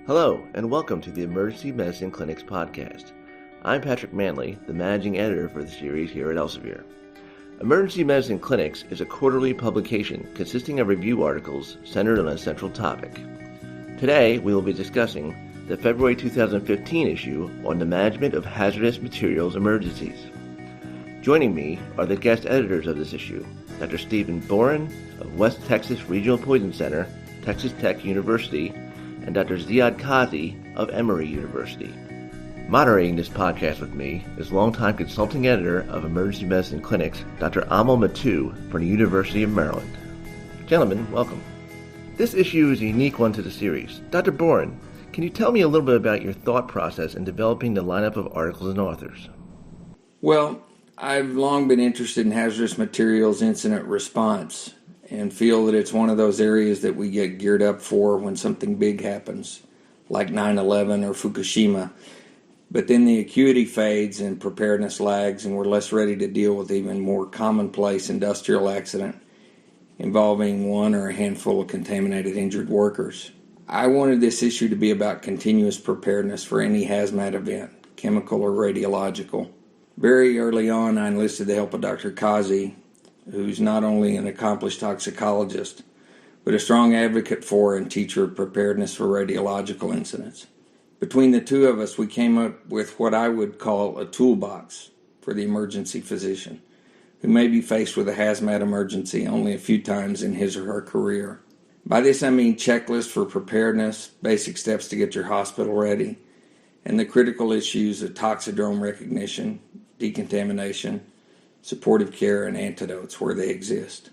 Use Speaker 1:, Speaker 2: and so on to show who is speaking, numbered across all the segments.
Speaker 1: Hello, and welcome to the Emergency Medicine Clinics podcast. I'm Patrick Manley, the managing editor for the series here at Elsevier. Emergency Medicine Clinics is a quarterly publication consisting of review articles centered on a central topic. Today, we will be discussing the February 2015 issue on the management of hazardous materials emergencies. Joining me are the guest editors of this issue, Dr. Stephen Borron of West Texas Regional Poison Center, Texas Tech University, and Dr. Ziad Kazzi of Emory University. Moderating this podcast with me is longtime consulting editor of Emergency Medicine Clinics, Dr. Amal Mattu from the University of Maryland. Gentlemen, welcome. This issue is a unique one to the series. Dr. Borron, can you tell me a little bit about your thought process in developing the lineup of articles and authors?
Speaker 2: Well, I've long been interested in hazardous materials incident response and feel that it's one of those areas that we get geared up for when something big happens, like 9/11 or Fukushima. But then the acuity fades and preparedness lags, and we're less ready to deal with even more commonplace industrial accident involving one or a handful of contaminated injured workers. I wanted this issue to be about continuous preparedness for any hazmat event, chemical or radiological. Very early on, I enlisted the help of Dr. Kazzi, who's not only an accomplished toxicologist, but a strong advocate for and teacher of preparedness for radiological incidents. Between the two of us, we came up with what I would call a toolbox for the emergency physician, who may be faced with a hazmat emergency only a few times in his or her career. By this I mean checklists for preparedness, basic steps to get your hospital ready, and the critical issues of toxidrome recognition, decontamination, supportive care, and antidotes where they exist.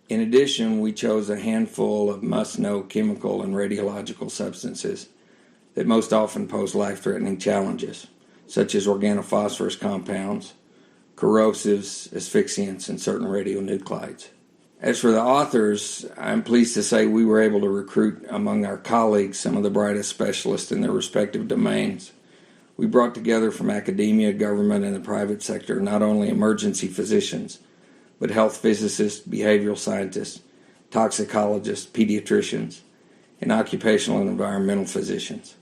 Speaker 2: In addition, we chose a handful of must-know chemical and radiological substances that most often pose life-threatening challenges, such as organophosphorus compounds, corrosives, asphyxiants, and certain radionuclides. As for the authors, I'm pleased to say we were able to recruit among our colleagues some of the brightest specialists in their respective domains. We brought together from academia, government, and the private sector not only emergency physicians, but health physicists, behavioral scientists, toxicologists, pediatricians, and occupational and environmental physicians.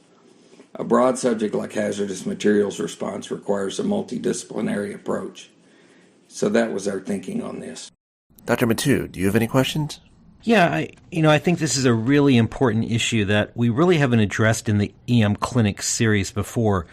Speaker 2: A broad subject like hazardous materials response requires a multidisciplinary approach. So that was our thinking on this.
Speaker 1: Dr. Mattu, do you have any questions?
Speaker 3: Yeah, I think this is a really important issue that we really haven't addressed in the EM Clinic series before.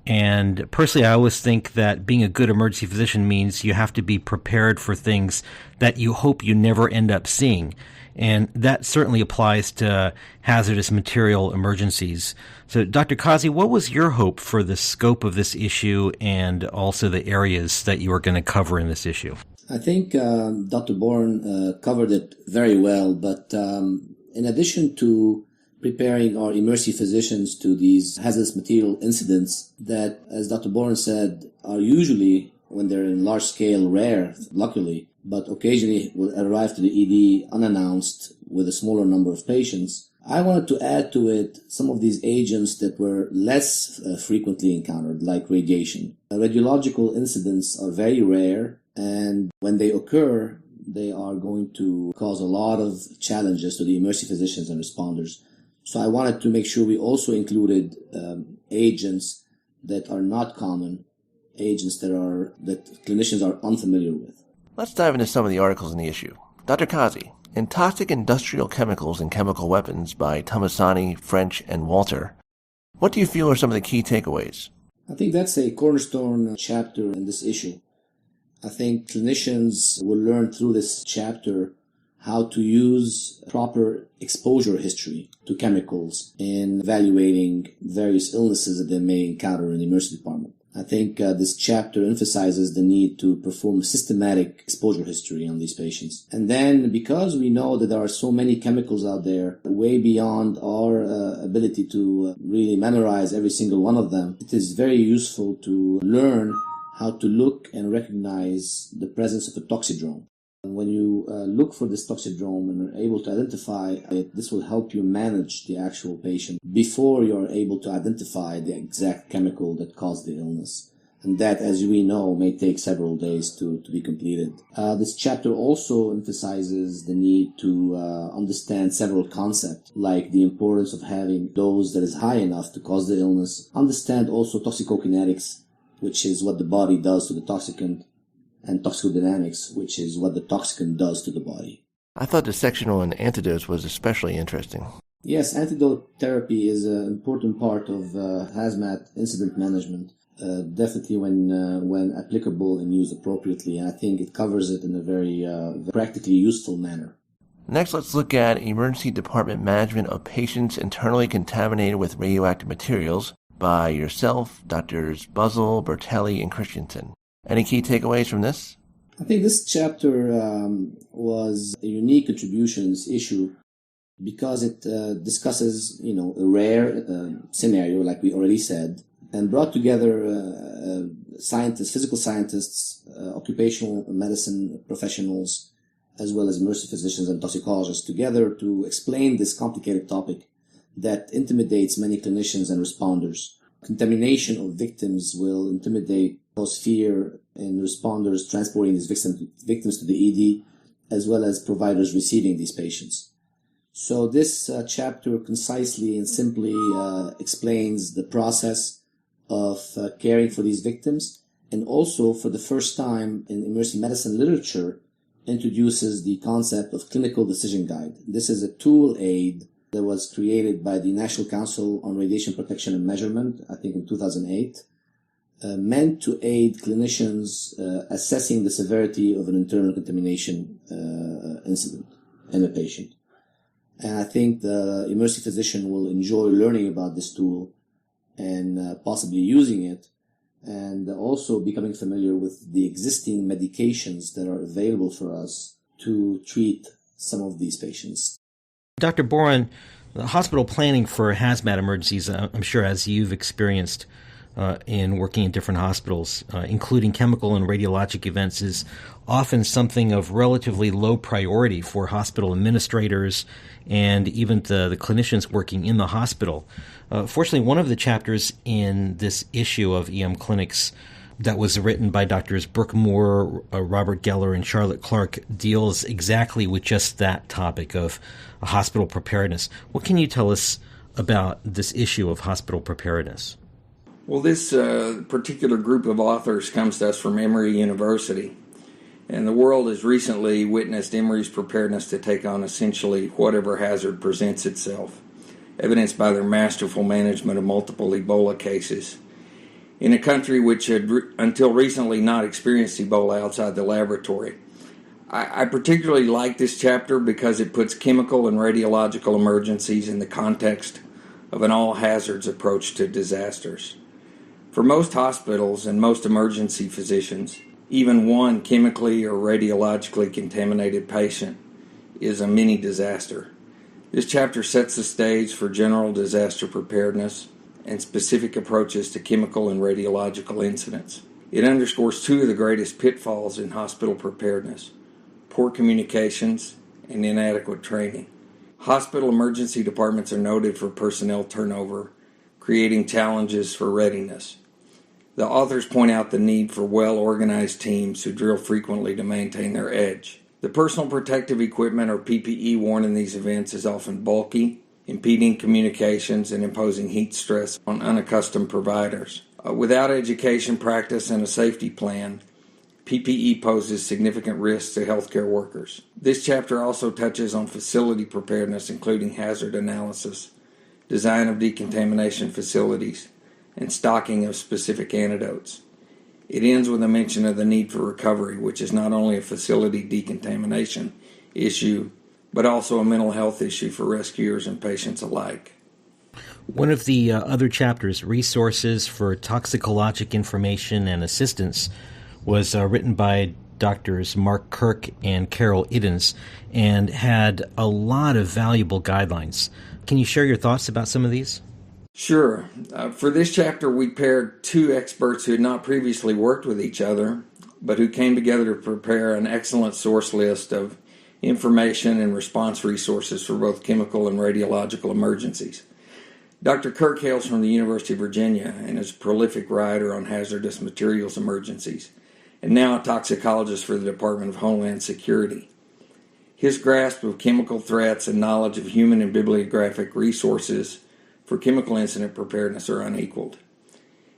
Speaker 3: And personally, I always think that being a good emergency physician means you have to be prepared for things that you hope you never end up seeing. And that certainly applies to hazardous material emergencies. So, Dr. Kazzi, what was your hope for the scope of this issue and also the areas that you are going to cover in this issue?
Speaker 4: I think Dr. Borron covered it very well, but in addition to preparing our emergency physicians to these hazardous material incidents that, as Dr. Borron said, are usually, when they're in large scale, rare, luckily, but occasionally will arrive to the ED unannounced with a smaller number of patients, I wanted to add to it some of these agents that were less frequently encountered, like radiation. Radiological incidents are very rare, and when they occur, they are going to cause a lot of challenges to the emergency physicians and responders. So I wanted to make sure we also included agents that are not common, agents that clinicians are unfamiliar with.
Speaker 1: Let's dive into some of the articles in the issue. Dr. Kazzi, in Toxic Industrial Chemicals and Chemical Weapons by Tomasani, French, and Walter, what do you feel are some of the key takeaways?
Speaker 4: I think that's a cornerstone chapter in this issue. I think clinicians will learn through this chapter how to use proper exposure history to chemicals in evaluating various illnesses that they may encounter in the emergency department. I think this chapter emphasizes the need to perform systematic exposure history on these patients. And then, because we know that there are so many chemicals out there, way beyond our ability to really memorize every single one of them, it is very useful to learn how to look and recognize the presence of a toxidrome. When you look for this toxidrome and are able to identify it, this will help you manage the actual patient before you're able to identify the exact chemical that caused the illness. And that, as we know, may take several days to be completed. This chapter also emphasizes the need to understand several concepts, like the importance of having dose that is high enough to cause the illness, understand also toxicokinetics, which is what the body does to the toxicant, and toxicodynamics, which is what the toxicant does to the body.
Speaker 1: I thought the section on antidotes was especially interesting.
Speaker 4: Yes, antidote therapy is an important part of hazmat incident management, definitely when applicable and used appropriately. And I think it covers it in a very practically useful manner.
Speaker 1: Next, let's look at emergency department management of patients internally contaminated with radioactive materials by yourself, Drs. Buzzell, Bertelli, and Christensen. Any key takeaways from this?
Speaker 4: I think this chapter was a unique contribution in this issue because it discusses, a rare scenario, like we already said, and brought together scientists, physical scientists, occupational medicine professionals, as well as emergency physicians and toxicologists together to explain this complicated topic that intimidates many clinicians and responders. Contamination of victims will intimidate, cause fear in responders transporting these victims to the ED, as well as providers receiving these patients. So this chapter concisely and simply explains the process of caring for these victims, and also for the first time in emergency medicine literature introduces the concept of clinical decision guide. This is a tool aid that was created by the National Council on Radiation Protection and Measurement, I think in 2008, meant to aid clinicians assessing the severity of an internal contamination incident in a patient. And I think the emergency physician will enjoy learning about this tool and possibly using it, and also becoming familiar with the existing medications that are available for us to treat some of these patients.
Speaker 3: Dr. Borron, the hospital planning for hazmat emergencies, I'm sure as you've experienced in working in different hospitals, including chemical and radiologic events, is often something of relatively low priority for hospital administrators and even the clinicians working in the hospital. Fortunately, one of the chapters in this issue of EM Clinics that was written by Drs. Brooke Moore, Robert Geller, and Charlotte Clark deals exactly with just that topic of hospital preparedness. What can you tell us about this issue of hospital preparedness?
Speaker 2: Well, this particular group of authors comes to us from Emory University, and the world has recently witnessed Emory's preparedness to take on essentially whatever hazard presents itself, evidenced by their masterful management of multiple Ebola cases in a country which had until recently not experienced Ebola outside the laboratory. I particularly like this chapter because it puts chemical and radiological emergencies in the context of an all-hazards approach to disasters. For most hospitals and most emergency physicians, even one chemically or radiologically contaminated patient is a mini disaster. This chapter sets the stage for general disaster preparedness and specific approaches to chemical and radiological incidents. It underscores two of the greatest pitfalls in hospital preparedness: poor communications and inadequate training. Hospital emergency departments are noted for personnel turnover, creating challenges for readiness. The authors point out the need for well-organized teams who drill frequently to maintain their edge. The personal protective equipment, or PPE, worn in these events is often bulky, impeding communications and imposing heat stress on unaccustomed providers. Without education, practice, and a safety plan, PPE poses significant risks to healthcare workers. This chapter also touches on facility preparedness, including hazard analysis, design of decontamination facilities, and stocking of specific antidotes. It ends with a mention of the need for recovery, which is not only a facility decontamination issue, but also a mental health issue for rescuers and patients alike.
Speaker 3: One of the other chapters, Resources for Toxicologic Information and Assistance, was written by Drs. Mark Kirk and Carol Iddens and had a lot of valuable guidelines. Can you share your thoughts about some of these?
Speaker 2: Sure. For this chapter, we paired two experts who had not previously worked with each other, but who came together to prepare an excellent source list of information and response resources for both chemical and radiological emergencies. Dr. Kirk hails from the University of Virginia and is a prolific writer on hazardous materials emergencies, and now a toxicologist for the Department of Homeland Security. His grasp of chemical threats and knowledge of human and bibliographic resources for chemical incident preparedness are unequaled.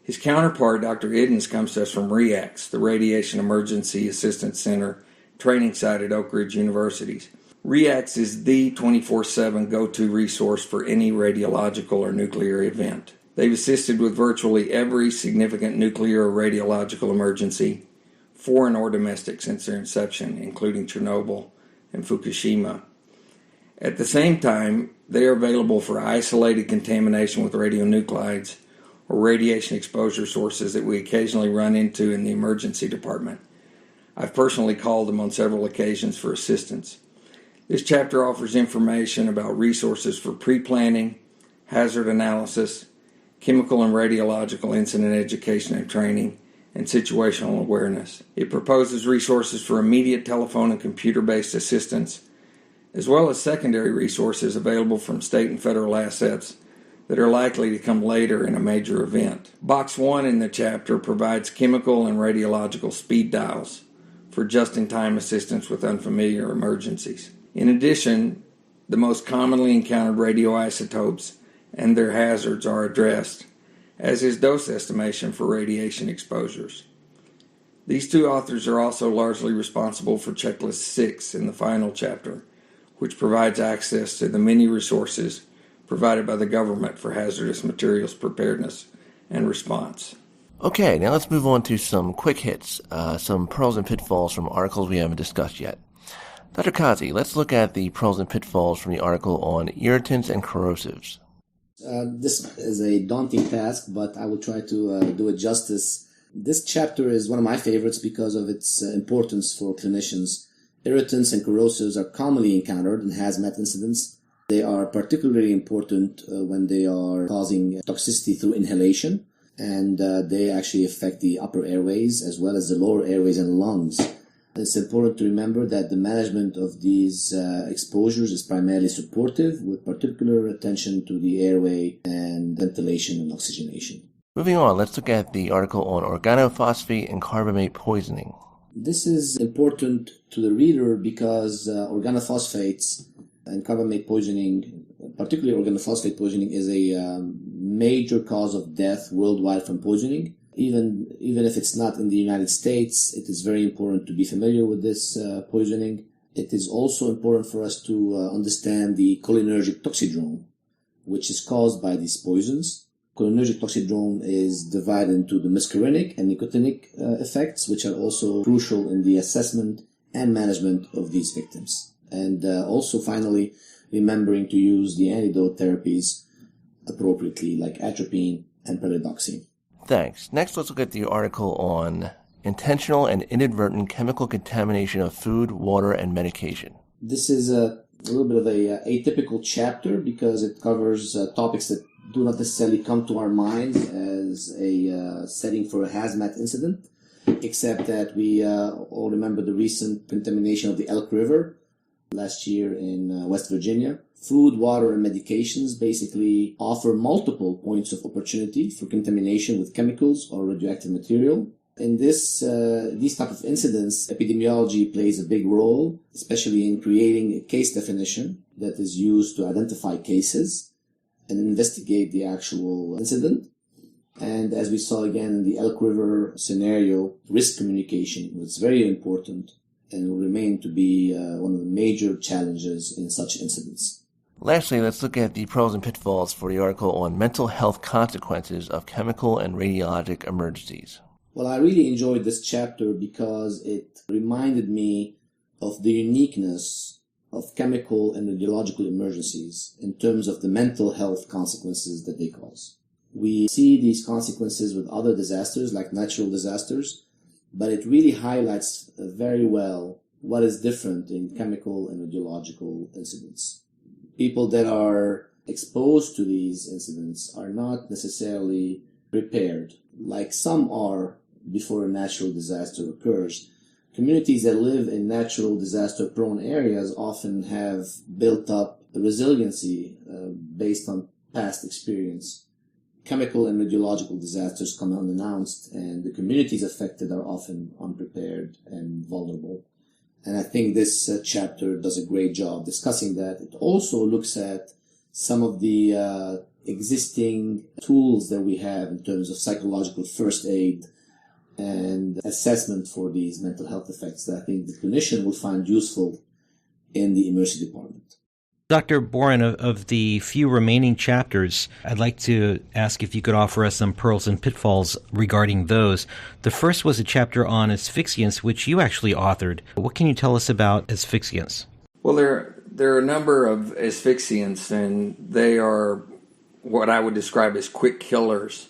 Speaker 2: His counterpart, Dr. Iddens, comes to us from REACTS, the Radiation Emergency Assistance Center training site at Oak Ridge University. REACTS is the 24/7 go-to resource for any radiological or nuclear event. They've assisted with virtually every significant nuclear or radiological emergency, foreign or domestic, since their inception, including Chernobyl and Fukushima. At the same time, they are available for isolated contamination with radionuclides or radiation exposure sources that we occasionally run into in the emergency department. I've personally called them on several occasions for assistance. This chapter offers information about resources for pre-planning, hazard analysis, chemical and radiological incident education and training, and situational awareness. It proposes resources for immediate telephone and computer-based assistance, as well as secondary resources available from state and federal assets that are likely to come later in a major event. Box 1 in the chapter provides chemical and radiological speed dials for just-in-time assistance with unfamiliar emergencies. In addition, the most commonly encountered radioisotopes and their hazards are addressed, as is dose estimation for radiation exposures. These two authors are also largely responsible for Checklist 6 in the final chapter, which provides access to the many resources provided by the government for hazardous materials preparedness and response.
Speaker 1: Okay, now let's move on to some quick hits, some pearls and pitfalls from articles we haven't discussed yet. Dr. Kazzi, let's look at the pearls and pitfalls from the article on irritants and corrosives.
Speaker 4: This is a daunting task, but I will try to do it justice. This chapter is one of my favorites because of its importance for clinicians. Irritants and corrosives are commonly encountered in hazmat incidents. They are particularly important when they are causing toxicity through inhalation, and they actually affect the upper airways as well as the lower airways and lungs. It's important to remember that the management of these exposures is primarily supportive, with particular attention to the airway and ventilation and oxygenation.
Speaker 1: Moving on, let's look at the article on organophosphate and carbamate poisoning.
Speaker 4: This is important to the reader because organophosphates and carbamate poisoning, particularly organophosphate poisoning, is a major cause of death worldwide from poisoning. Even if it's not in the United States, it is very important to be familiar with this poisoning. It is also important for us to understand the cholinergic toxidrome, which is caused by these poisons. Cholinergic toxidrome is divided into the muscarinic and nicotinic effects, which are also crucial in the assessment and management of these victims. And also, finally, remembering to use the antidote therapies appropriately, like atropine and peridoxine.
Speaker 1: Thanks. Next, let's look at the article on intentional and inadvertent chemical contamination of food, water, and medication.
Speaker 4: This is a little bit of a atypical chapter because it covers topics that do not necessarily come to our minds as a setting for a hazmat incident, except that we all remember the recent contamination of the Elk River last year in West Virginia. Food, water, and medications basically offer multiple points of opportunity for contamination with chemicals or radioactive material. In these type of incidents, epidemiology plays a big role, especially in creating a case definition that is used to identify cases and investigate the actual incident. And as we saw again in the Elk River scenario, risk communication was very important and will remain to be one of the major challenges in such incidents.
Speaker 1: Lastly, let's look at the pros and pitfalls for the article on mental health consequences of chemical and radiologic emergencies.
Speaker 4: Well, I really enjoyed this chapter because it reminded me of the uniqueness of chemical and radiological emergencies in terms of the mental health consequences that they cause. We see these consequences with other disasters like natural disasters, but it really highlights very well what is different in chemical and radiological incidents. People that are exposed to these incidents are not necessarily prepared, like some are before a natural disaster occurs. Communities that live in natural disaster-prone areas often have built up a resiliency based on past experience. Chemical and radiological disasters come unannounced, and the communities affected are often unprepared and vulnerable. And I think this chapter does a great job discussing that. It also looks at some of the existing tools that we have in terms of psychological first aid and assessment for these mental health effects that I think the clinician will find useful in the emergency department.
Speaker 3: Dr. Borron, of the few remaining chapters, I'd like to ask if you could offer us some pearls and pitfalls regarding those. The first was a chapter on asphyxiants, which you actually authored. What can you tell us about asphyxiants?
Speaker 2: Well, there are a number of asphyxiants, and they are what I would describe as quick killers.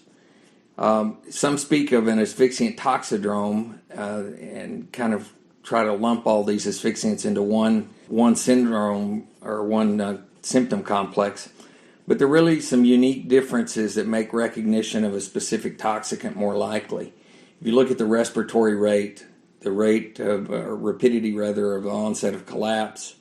Speaker 2: Some speak of an asphyxiant toxidrome and kind of try to lump all these asphyxiants into one syndrome or one symptom complex. But there are really some unique differences that make recognition of a specific toxicant more likely. If you look at the respiratory rate, the rate of rapidity of the onset of collapse,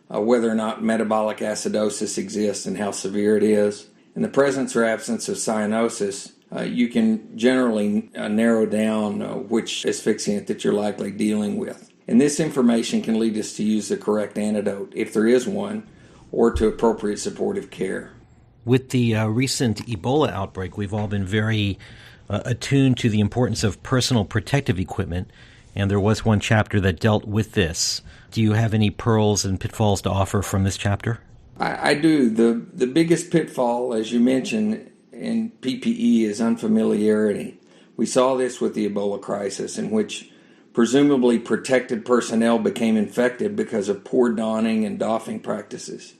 Speaker 2: whether or not metabolic acidosis exists and how severe it is, and the presence or absence of cyanosis, you can generally narrow down which asphyxiant that you're likely dealing with. And this information can lead us to use the correct antidote, if there is one, or to appropriate supportive care.
Speaker 3: With the recent Ebola outbreak, we've all been very attuned to the importance of personal protective equipment, and there was one chapter that dealt with this. Do you have any pearls and pitfalls to offer from this chapter?
Speaker 2: I do. The biggest pitfall, as you mentioned, in PPE is unfamiliarity. We saw this with the Ebola crisis, in which presumably protected personnel became infected because of poor donning and doffing practices.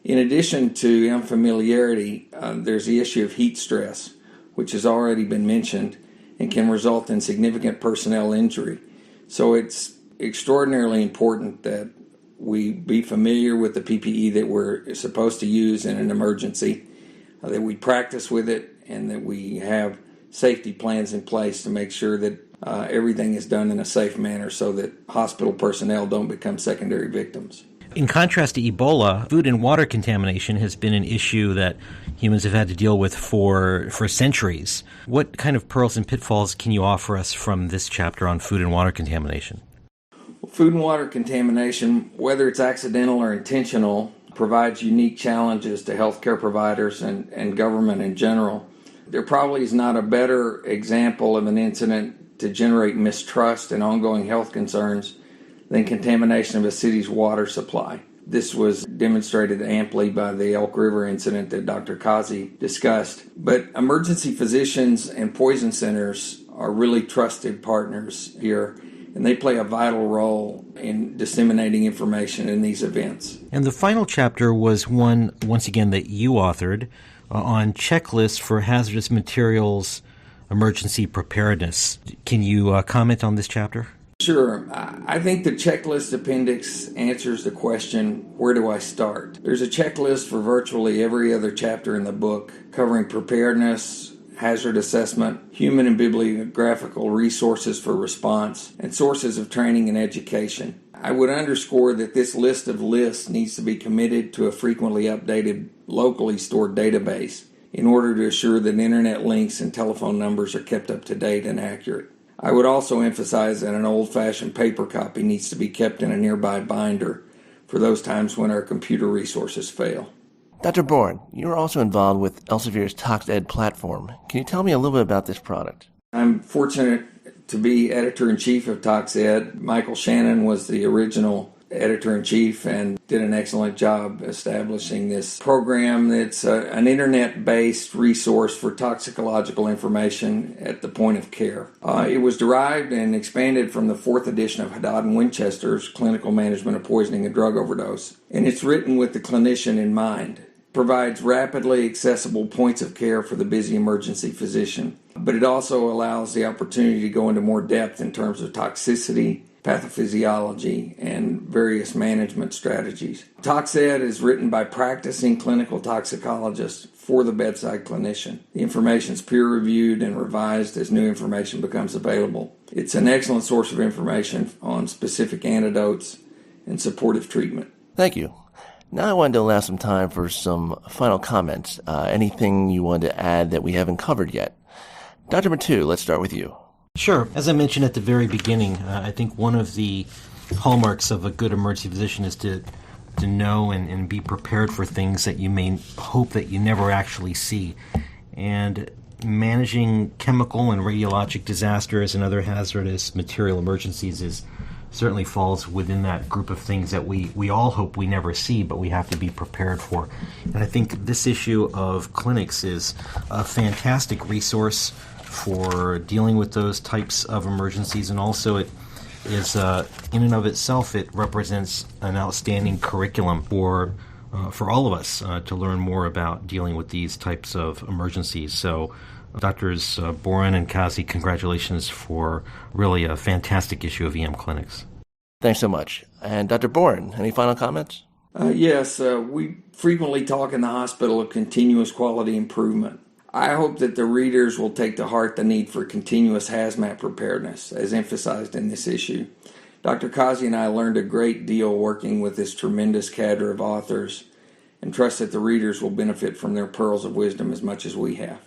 Speaker 2: In addition to unfamiliarity, there's the issue of heat stress, which has already been mentioned and can result in significant personnel injury. So it's extraordinarily important that we be familiar with the PPE that we're supposed to use in an emergency, that we practice with it, and that we have safety plans in place to make sure that everything is done in a safe manner so that hospital personnel don't become secondary victims.
Speaker 3: In contrast to Ebola, food and water contamination has been an issue that humans have had to deal with for centuries. What kind of pearls and pitfalls can you offer us from this chapter on food and water contamination?
Speaker 2: Well, food and water contamination, whether it's accidental or intentional, provides unique challenges to healthcare providers and government in general. There probably is not a better example of an incident to generate mistrust and ongoing health concerns than contamination of a city's water supply. This was demonstrated amply by the Elk River incident that Dr. Kazzi discussed. But emergency physicians and poison centers are really trusted partners here, and they play a vital role in disseminating information in these events.
Speaker 3: And the final chapter was one, once again, that you authored on checklists for hazardous materials emergency preparedness. Can you comment on this chapter?
Speaker 2: Sure. I think the checklist appendix answers the question, where do I start? There's a checklist for virtually every other chapter in the book, covering preparedness, hazard assessment, human and bibliographical resources for response, and sources of training and education. I would underscore that this list of lists needs to be committed to a frequently updated, locally stored database in order to assure that internet links and telephone numbers are kept up to date and accurate. I would also emphasize that an old-fashioned paper copy needs to be kept in a nearby binder for those times when our computer resources fail.
Speaker 1: Dr. Borron, you're also involved with Elsevier's ToxEd platform. Can you tell me a little bit about this product?
Speaker 2: I'm fortunate to be editor-in-chief of ToxEd. Michael Shannon was the original editor-in-chief and did an excellent job establishing this program that's an internet-based resource for toxicological information at the point of care. It was derived and expanded from the 4th edition of Haddad and Winchester's Clinical Management of Poisoning and Drug Overdose, and it's written with the clinician in mind. Provides rapidly accessible points of care for the busy emergency physician, but it also allows the opportunity to go into more depth in terms of toxicity, pathophysiology, and various management strategies. ToxEd is written by practicing clinical toxicologists for the bedside clinician. The information is peer-reviewed and revised as new information becomes available. It's an excellent source of information on specific antidotes and supportive treatment.
Speaker 1: Thank you. Now I wanted to allow some time for some final comments. Anything you wanted to add that we haven't covered yet? Dr. Mattu, let's start with you.
Speaker 3: Sure. As I mentioned at the very beginning, I think one of the hallmarks of a good emergency physician is to know and be prepared for things that you may hope that you never actually see. And managing chemical and radiologic disasters and other hazardous material emergencies certainly falls within that group of things that we all hope we never see, but we have to be prepared for. And I think this issue of clinics is a fantastic resource for dealing with those types of emergencies, and also it is, in and of itself, it represents an outstanding curriculum for all of us to learn more about dealing with these types of emergencies. So, Doctors Borron and Kazzi, congratulations for really a fantastic issue of EM Clinics.
Speaker 1: Thanks so much. And Dr. Borron, any final comments?
Speaker 2: Yes, we frequently talk in the hospital of continuous quality improvement. I hope that the readers will take to heart the need for continuous hazmat preparedness, as emphasized in this issue. Dr. Kazzi and I learned a great deal working with this tremendous cadre of authors, and trust that the readers will benefit from their pearls of wisdom as much as we have.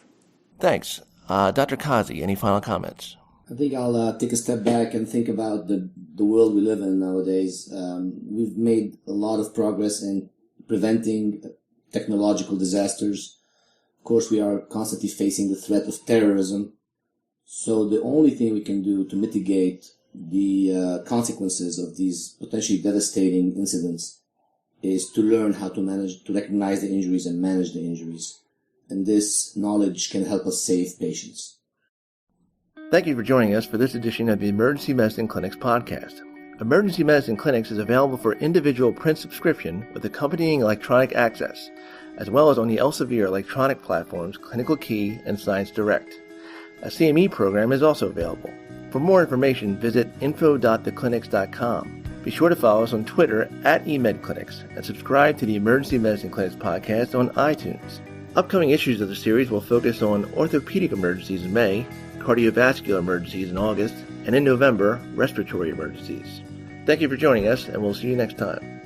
Speaker 1: Thanks. Dr. Kazzi, any final comments?
Speaker 4: I think I'll take a step back and think about the world we live in nowadays. We've made a lot of progress in preventing technological disasters. Of course, we are constantly facing the threat of terrorism. So the only thing we can do to mitigate the consequences of these potentially devastating incidents is to learn how to recognize the injuries and manage the injuries. And this knowledge can help us save patients.
Speaker 1: Thank you for joining us for this edition of the Emergency Medicine Clinics podcast. Emergency Medicine Clinics is available for individual print subscription with accompanying electronic access, as well as on the Elsevier electronic platforms Clinical Key and Science Direct. A CME program is also available. For more information, visit info.theclinics.com. Be sure to follow us on Twitter @EMedClinics and subscribe to the Emergency Medicine Clinics podcast on iTunes. Upcoming issues of the series will focus on orthopedic emergencies in May, cardiovascular emergencies in August, and in November, respiratory emergencies. Thank you for joining us, and we'll see you next time.